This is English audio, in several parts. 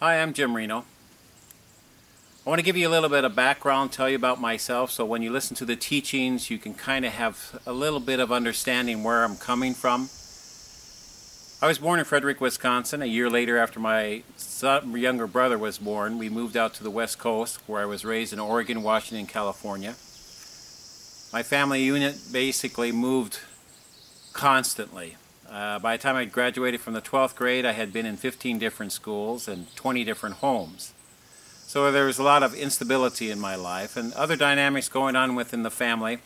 Hi, I'm Jim Renno. I want to give you a little bit of background, tell you about myself, so when you listen to the teachings you can kind of have a little bit of understanding where I'm coming from. I was born in Frederick, Wisconsin. A year later, after my younger brother was born, we moved out to the West Coast, where I was raised in Oregon, Washington, California. My family unit basically moved constantly. By the time I graduated from the 12th grade, I had been in 15 different schools and 20 different homes. So there was a lot of instability in my life, and other dynamics going on within the family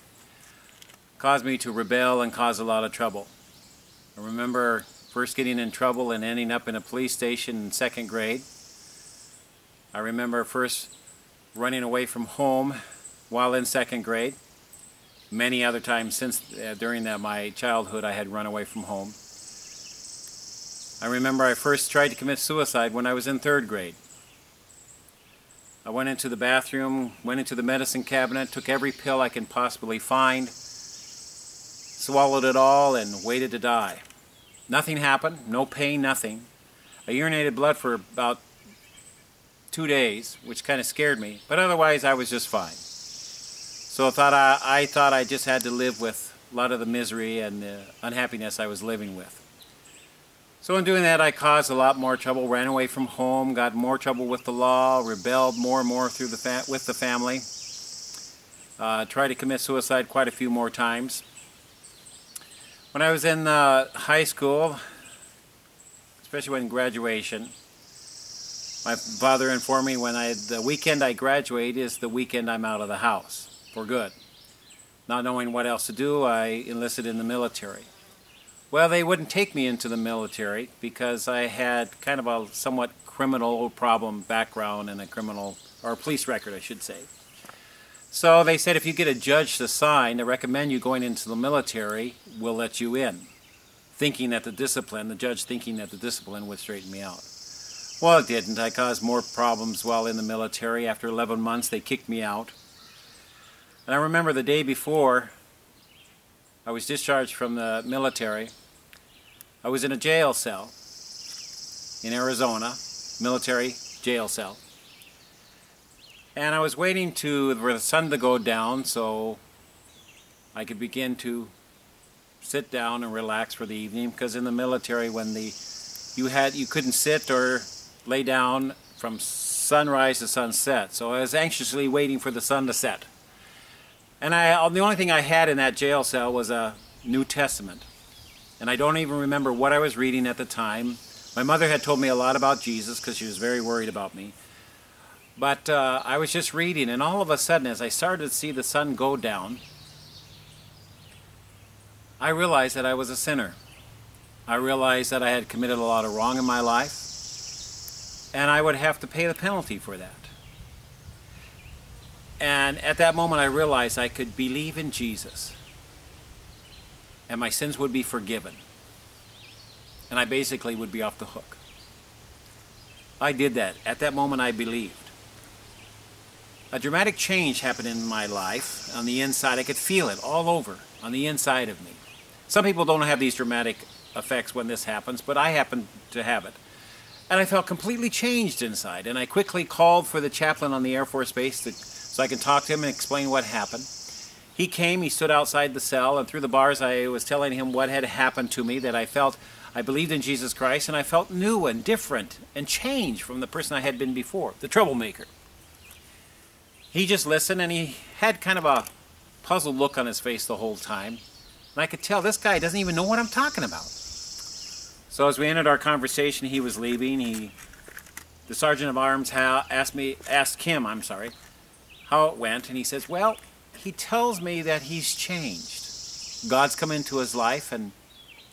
caused me to rebel and cause a lot of trouble. I remember first getting in trouble and ending up in a police station in 2nd grade. I remember first running away from home while in 2nd grade. Many other times since during my childhood I had run away from home. I remember I first tried to commit suicide when I was in 3rd grade. I went into the bathroom, went into the medicine cabinet, took every pill I can possibly find, swallowed it all, and waited to die. Nothing happened, no pain, nothing. I urinated blood for about 2 days, which kind of scared me, but otherwise I was just fine. So I thought I just had to live with a lot of the misery and the unhappiness I was living with. So in doing that, I caused a lot more trouble, ran away from home, got more trouble with the law, rebelled more and more with the family, tried to commit suicide quite a few more times. When I was in high school, especially when graduation, my father informed me the weekend I graduate is the weekend I'm out of the house. For good. Not knowing what else to do, I enlisted in the military. Well, they wouldn't take me into the military because I had kind of a somewhat criminal problem background and a police record, I should say. So they said if you get a judge to sign to recommend you going into the military, we'll let you in. The judge thinking that the discipline would straighten me out. Well, it didn't. I caused more problems while in the military. After 11 months, they kicked me out. And I remember the day before I was discharged from the military, I was in a jail cell in Arizona, military jail cell. And I was waiting for the sun to go down so I could begin to sit down and relax for the evening, because in the military when you couldn't sit or lay down from sunrise to sunset. So I was anxiously waiting for the sun to set. And the only thing I had in that jail cell was a New Testament. And I don't even remember what I was reading at the time. My mother had told me a lot about Jesus because she was very worried about me. But I was just reading, and all of a sudden, as I started to see the sun go down, I realized that I was a sinner. I realized that I had committed a lot of wrong in my life, and I would have to pay the penalty for that. And at that moment I realized I could believe in Jesus and my sins would be forgiven. And I basically would be off the hook. I did that. At that moment I believed. A dramatic change happened in my life on the inside. I could feel it all over on the inside of me. Some people don't have these dramatic effects when this happens, but I happen to have it. And I felt completely changed inside. And I quickly called for the chaplain on the Air Force Base so I can talk to him and explain what happened. He came, he stood outside the cell, and through the bars I was telling him what had happened to me, that I believed in Jesus Christ, and I felt new and different and changed from the person I had been before, the troublemaker. He just listened, and he had kind of a puzzled look on his face the whole time. And I could tell this guy doesn't even know what I'm talking about. So as we ended our conversation, he was leaving. The sergeant of arms asked him how it went, and he says, well, he tells me that he's changed. God's come into his life and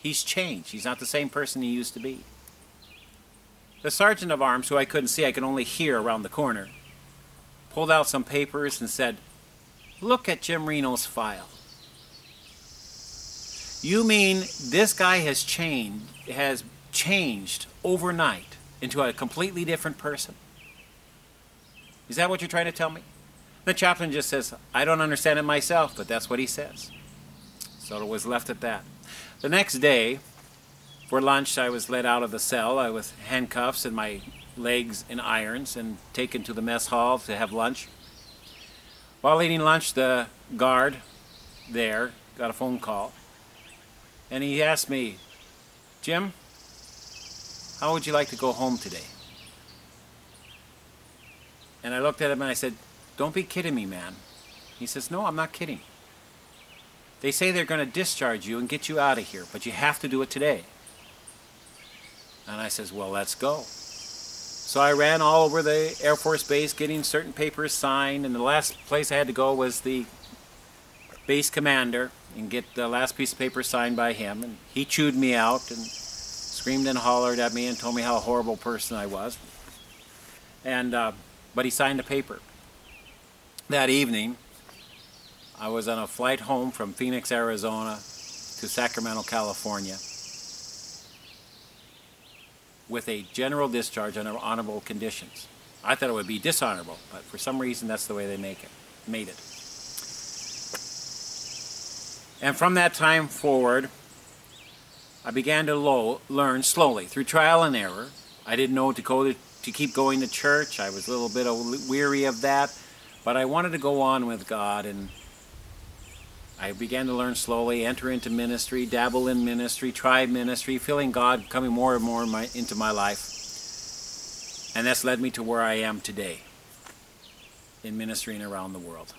he's changed. He's not the same person he used to be. The sergeant of arms, who I couldn't see, I could only hear around the corner, pulled out some papers and said, look at Jim Renno's file. You mean this guy has changed overnight into a completely different person? Is that what you're trying to tell me? The chaplain just says, I don't understand it myself, but that's what he says. So it was left at that. The next day, for lunch, I was let out of the cell with handcuffs, and my legs in irons and taken to the mess hall to have lunch. While eating lunch, the guard there got a phone call, and he asked me, "Jim, how would you like to go home today?" And I looked at him and I said, "Don't be kidding me, man." He says, "No, I'm not kidding. They say they're going to discharge you and get you out of here, but you have to do it today." And I says, "Well, let's go." So I ran all over the Air Force Base getting certain papers signed, and the last place I had to go was the base commander and get the last piece of paper signed by him. And he chewed me out and screamed and hollered at me and told me how a horrible person I was. And but he signed the paper. That evening, I was on a flight home from Phoenix, Arizona to Sacramento, California, with a general discharge under honorable conditions. I thought it would be dishonorable, but for some reason that's the way they made it. And from that time forward, I began to learn slowly through trial and error. I didn't know to keep going to church. I was a little bit weary of that, but I wanted to go on with God, and I began to learn slowly, enter into ministry, dabble in ministry, try ministry, feeling God coming more and more into my life. And that's led me to where I am today, in ministering around the world.